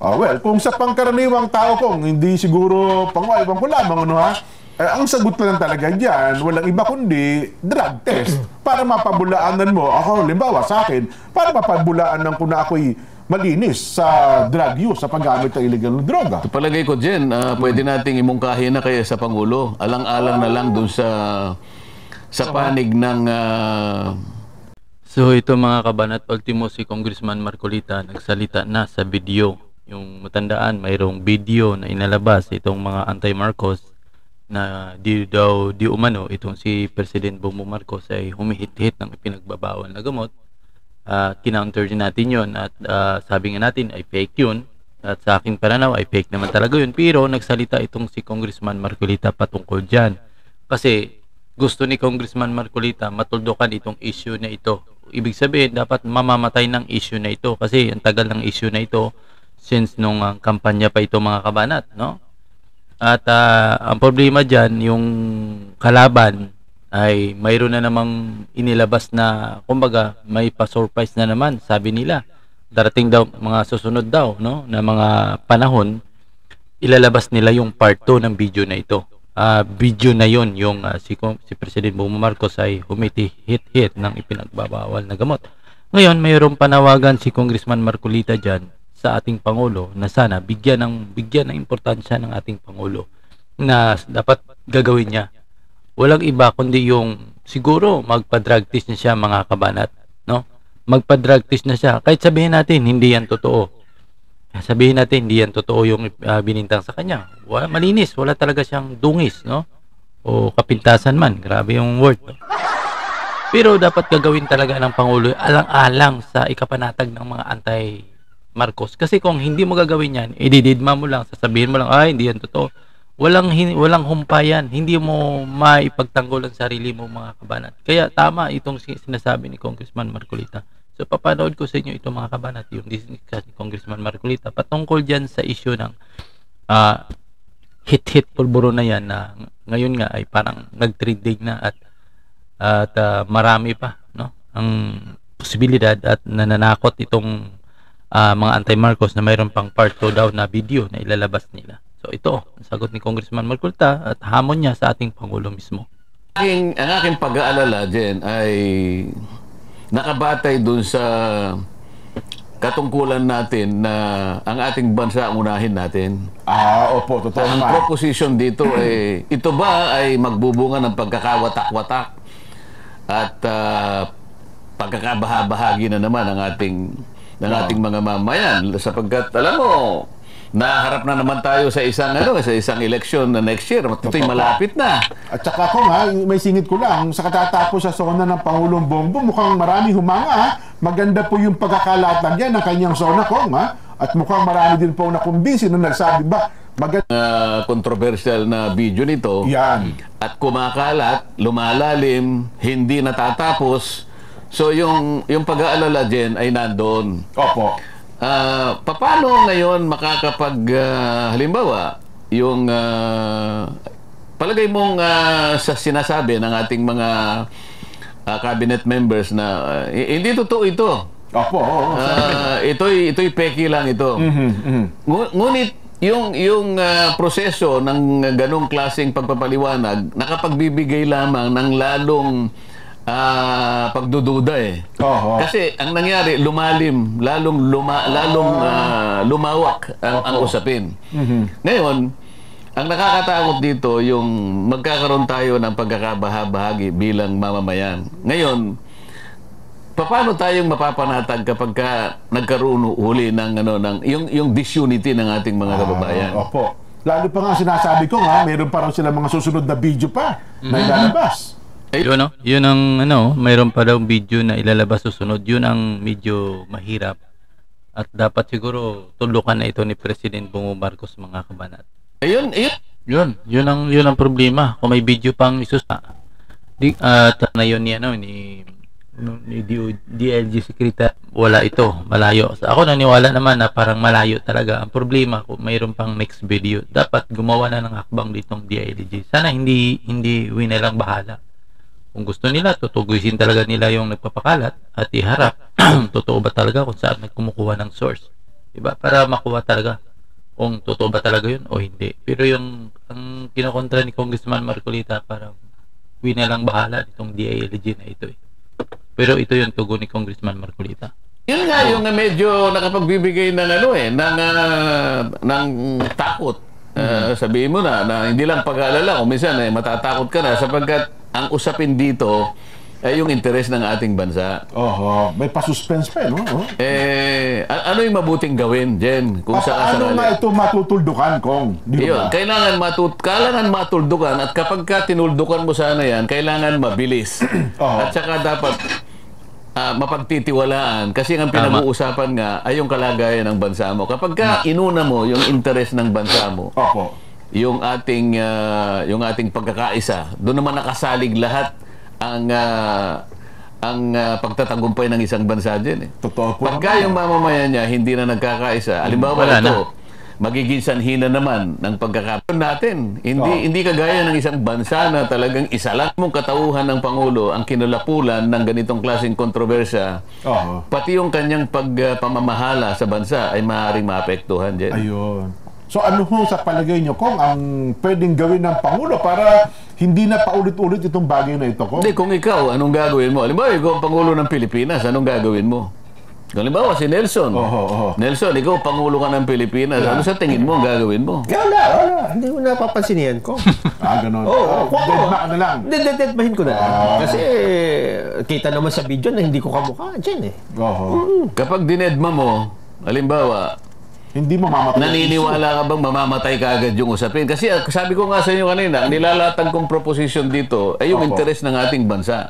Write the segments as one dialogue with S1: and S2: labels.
S1: Well, kung sa pangkaraniwang tao kong hindi siguro pangwaiwang ko lamang, ano ha? Ang sagot na lang talaga dyan, walang iba kundi drug test. Para mapabulaanan mo, ako, limbawa sa akin, para mapabulaanan ko na ako'y malinis sa drug use, sa paggamit ng illegal na droga.
S2: Palagay ko, Jen, pwede nating imungkahi na kaya sa Pangulo. Alang-alang na lang dun sa panig ng...
S3: So ito mga kabanat, ultimo si Congressman Marcolita nagsalita na sa video. Yung matandaan, mayroong video na inalabas itong mga anti-Marcos na di umano itong si President Bongbong Marcos ay humihit-hit ng ipinagbabawal na gamot. Kinounter din natin yun at sabi nga natin ay fake yun at sa aking pananaw ay fake naman talaga yun, pero nagsalita itong si Congressman Marcolita patungkol dyan kasi gusto ni Congressman Marcolita matuldukan itong issue na ito. Ibig sabihin dapat mamamatay ng issue na ito kasi ang tagal ng issue na ito since nung kampanya pa ito mga kabanat, no? At ang problema dyan, yung kalaban ay mayroon na namang inilabas na, kumbaga, may pa-surprise na naman, sabi nila. Darating daw, mga susunod daw, no, na mga panahon, ilalabas nila yung part 2 ng video na ito. Video na yon yung si President Bongbong Marcos ay humiti-hit ng ipinagbabawal na gamot. Ngayon, mayroong panawagan si Congressman Marcolita dyan sa ating Pangulo na sana bigyan ng importansya ng ating Pangulo na dapat gagawin niya. Walang iba kundi yung siguro magpa-drug test na siya mga kabanat, no? Magpa-drug test na siya. Kahit sabihin natin hindi yan totoo. Sabihin natin hindi yan totoo yung binintang sa kanya. Malinis, wala talaga siyang dungis, no? O kapintasan man, grabe yung word. No? Pero dapat gagawin talaga ng Pangulo alang-alang sa ikapanatag ng mga Marcos. Kasi kung hindi mo gagawin yan, idididma mo lang, sasabihin mo lang, ay, hindi yan totoo. Walang humpayan. Hindi mo maipagtanggol ang sarili mo mga kabanat. Kaya tama itong sinasabi ni Congressman Marcolita. So, papanood ko sa inyo itong mga kabanat, yung discuss ni Congressman Marcolita, patungkol dyan sa issue ng hit-hit pulburo na yan na ngayon nga ay parang nag-trending na at marami pa, no? Ang posibilidad at nananakot itong mga anti-Marcos na mayroon pang part 2 daw na video na ilalabas nila. So ito, ang sagot ni Congressman Marcolita at hamon niya sa ating Pangulo mismo.
S2: Ang aking pag-aalala, Jen, ay nakabatay dun sa katungkulan natin na ang ating bansa unahin natin.
S1: Opo, totoo
S2: Ang
S1: naman.
S2: proposition dito ay, ito ba ay magbubunga ng pagkakawatak-watak at pagkakabahabahagi na naman ng ating mga mamayan, sapagkat alam mo naharap na naman tayo sa isang eleksyon na next year. Ito'y malapit na.
S1: At saka ko nga, may singit ko lang, sa katatapos sa zona ng Pangulong Bongbong, mukhang marami humanga. Maganda po yung pagkakalatag yan ng kanyang zona ko, at mukhang marami din po nakumbinsi na nagsabi ba, maganda.
S2: Controversial na video nito.
S1: Yan.
S2: At kumakalat, lumalalim, hindi natatapos. So yung pag-aalala din ay nandoon.
S1: Opo.
S2: Paano ngayon halimbawa, yung palagay mong sa sinasabi ng ating mga cabinet members na hindi totoo ito.
S1: Opo.
S2: Ito'y peki lang ito. Ngunit yung proseso ng ganong klaseng pagpapaliwanag nakapagbibigay lamang ng lalong pagdududa Kasi ang nangyari, lalong lumawak ang usapin. Ngayon, ang nakakatakot dito yung magkakaroon tayo ng pagkakabahabahagi bilang mamamayan. Ngayon, paano tayong mapapanatag kapag nagkaroon uli ng yung disunity ng ating mga kababayan?
S1: Opo. Lalo pa nga sinasabi ko mayroon pa raw sila mga susunod na video pa na ilalabas.
S3: Yun ang mayroon pa daw video na ilalabas susunod. Yun ang medyo mahirap. At dapat siguro tulukan na ito ni President Bongbong Marcos mga kabanat. Yun ang problema. Kung may video pang isusa. Na yun ni DLG Secretary, wala ito, malayo. Ako naniwala naman na parang malayo talaga. Ang problema kung mayroon pang next video, dapat gumawa na ng hakbang ditong DLG. Sana hindi winalang bahala. Kung gusto nila, tutugusin talaga nila yung nagpapakalat at iharap totoo ba talaga kung saan nagkumukuha ng source. Diba? Para makuha talaga kung totoo ba talaga yun o hindi. Pero yung ang kinokontra ni Congressman Marcolita, parang we na lang bahala itong DILG na ito eh. Pero ito yung tugon ni Congressman Marcolita.
S2: Yun nga yung medyo nakapagbibigay ng ng takot. Sabihin mo na hindi lang pag-aalala, kung minsan matatakot ka na sapagkat ang usapin dito ay yung interes ng ating bansa.
S1: May pa-suspense pa, no?
S2: Ano yung mabuting gawin, Jen? Kung
S1: Ano nga ito matutuldukan, Kong? Di ba?
S2: Kailangan matuldukan at kapag ka tinuldukan mo sana yan, kailangan mabilis. At saka dapat mapagtitiwalaan kasi ang pinag-uusapan nga ay yung kalagayan ng bansa mo. Kapag ka inuna mo yung interes ng bansa mo, yung ating pagkakaisa, doon naman nakasalig lahat ang pagtatagumpay ng isang bansa din.
S1: Totoo po.
S2: Pagka yung mamamayan niya hindi na nagkakaisa, halimbawa ito, magiging sanhi na naman ng pagkakaroon natin. Hindi kagaya ng isang bansa na talagang isa lang mong katauhan ng Pangulo ang kinulapulan ng ganitong klaseng kontrobersya. Pati yung kanyang pagpamamahala sa bansa ay maaaring maapektuhan din.
S1: Ayun. So ano ho sa palagay nyo, Kong, ang pwedeng gawin ng Pangulo para hindi na paulit-ulit itong bagay na ito, Kong?
S2: Hindi, kung ikaw, anong gagawin mo? Halimbawa, ikaw ang Pangulo ng Pilipinas, anong gagawin mo? Halimbawa, si Nelson. Nelson, ikaw, Pangulo ka ng Pilipinas. Ano sa tingin mo ang gagawin mo?
S4: Wala. Hindi mo napapansin yan, Kong.
S1: Ganun. Deadma ka na lang.
S4: Deadmahin ko na lang. Kasi kita naman sa video na hindi ko kamukha dyan eh.
S2: Kapag dinedma mo, halimbawa,
S1: hindi mamamatay.
S2: Naniniwala ka bang mamamatay ka agad yung usapin? Kasi sabi ko nga sa inyo kanina, ang nilalatag kong proposition dito ay yung interes ng ating bansa.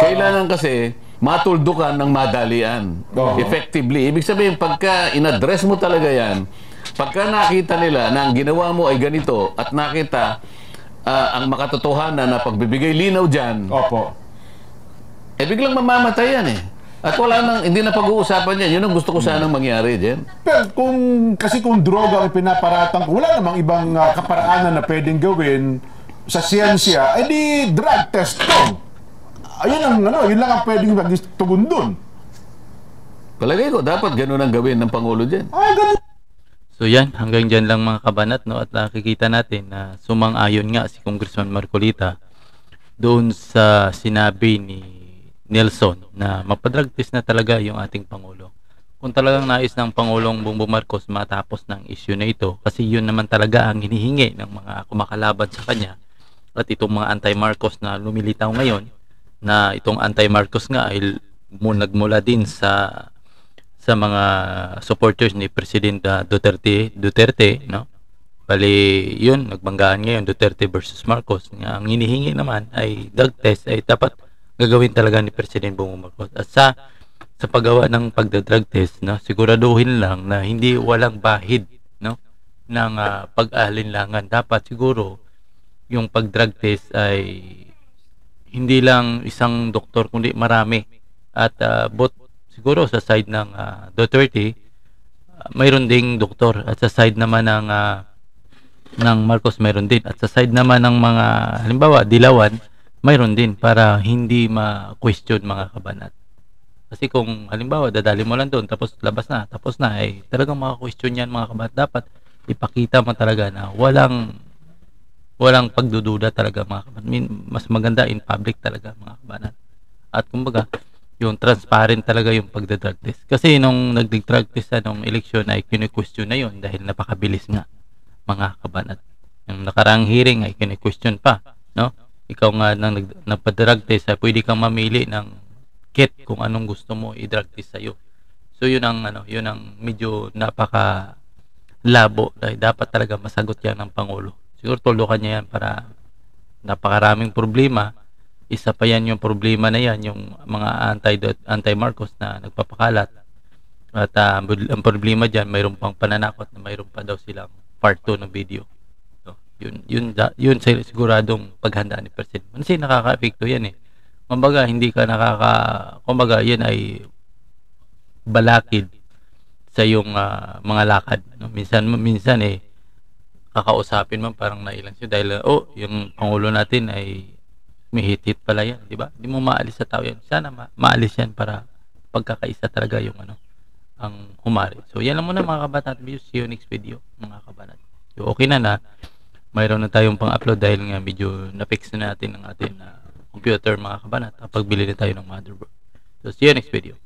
S2: Kailangan kasi matuldukan ng madalian. Effectively. Ibig sabihin, pagka in-address mo talaga yan, pagka nakita nila na ang ginawa mo ay ganito at nakita ang makatotohanan na pagbibigay linaw dyan, biglang mamamatay yan eh. At hindi na pag-uusapan yan. Yun ang gusto ko sanang mangyari, Jen.
S1: Pero kung droga ang pinaparatang, wala namang ibang kaparaanan na pwedeng gawin sa siyensya, di drug test ko. Yun lang ang pwedeng tugon dun.
S2: Palagay ko, dapat ganun ang gawin ng Pangulo dyan.
S1: Ganun.
S3: So yan, hanggang dyan lang mga kabanat, no? At nakikita natin na sumang-ayon nga si Congressman Marcolita doon sa sinabi ni Nelson na mapadrag test na talaga yung ating Pangulo. Kung talagang nais ng Pangulong Bongbong Marcos matapos ng issue na ito, kasi yun naman talaga ang hinihingi ng mga kumakalaban sa kanya at itong mga anti-Marcos na lumilitaw ngayon, na itong anti-Marcos nga ay nagmula din sa mga supporters ni President Duterte, no? Bali, yun, nagbanggaan ngayon Duterte versus Marcos. Ang hinihingi naman ay drug test ay dapat gagawin talaga ni President Bongbong Marcos. At sa paggawa ng pagda-drug test, no, siguraduhin lang na hindi walang bahid, no, ng pag-alinlangan. Dapat siguro yung pag-drug test ay hindi lang isang doktor kundi marami. At both siguro sa side ng Duterte, mayroon ding doktor, at sa side naman ng Marcos mayroon din, at sa side naman ng mga halimbawa Dilawan mayroon din, para hindi ma-question mga kabanat. Kasi kung halimbawa dadali mo lang doon tapos labas na, tapos na, ay talagang maka-question yan mga kabanat. Dapat ipakita mo talaga na walang pagdududa talaga mga kabanat. Mas maganda in public talaga mga kabanat. At kumbaga yung transparent talaga yung pagda-drug test. Kasi nung nag-drug test nung eleksyon ay kinu-question na yun dahil napakabilis nga mga kabanat. Yung nakarang hearing ay kinu-question pa, no? Ikaw nga nagpa-drug test, pwede kang mamili ng kit kung anong gusto mo i-drug test sa'yo. So yun ang medyo napaka labo, dahil dapat talaga masagot yan ng Pangulo. Siguro tuldukan niya yan para napakaraming problema. Isa pa yan yung problema na yan, yung mga anti-Marcos na nagpapakalat. At ang problema dyan, mayroon pang pananakot na mayroon pa daw silang part 2 ng video. Yun siguradong paghandaan ni President. Kasi nakaka-epekto yan eh. Kumbaga kumbaga yan ay balakid sa yung mga lakad, no? Minsan kakausapin mo parang nailang siya dahil yung Pangulo natin ay may hit pala yan, di ba? Hindi mo maalis sa tao yan. Sana maalis yan para pagkakaisa talaga yung ang humari. So yan lang muna mga kabanat. See you next video mga kabanat. So okay na mayroon na tayong pang-upload dahil nga medyo na-fix na natin ang ating computer mga kabanat. Pagbili na tayo ng motherboard. So see you next video.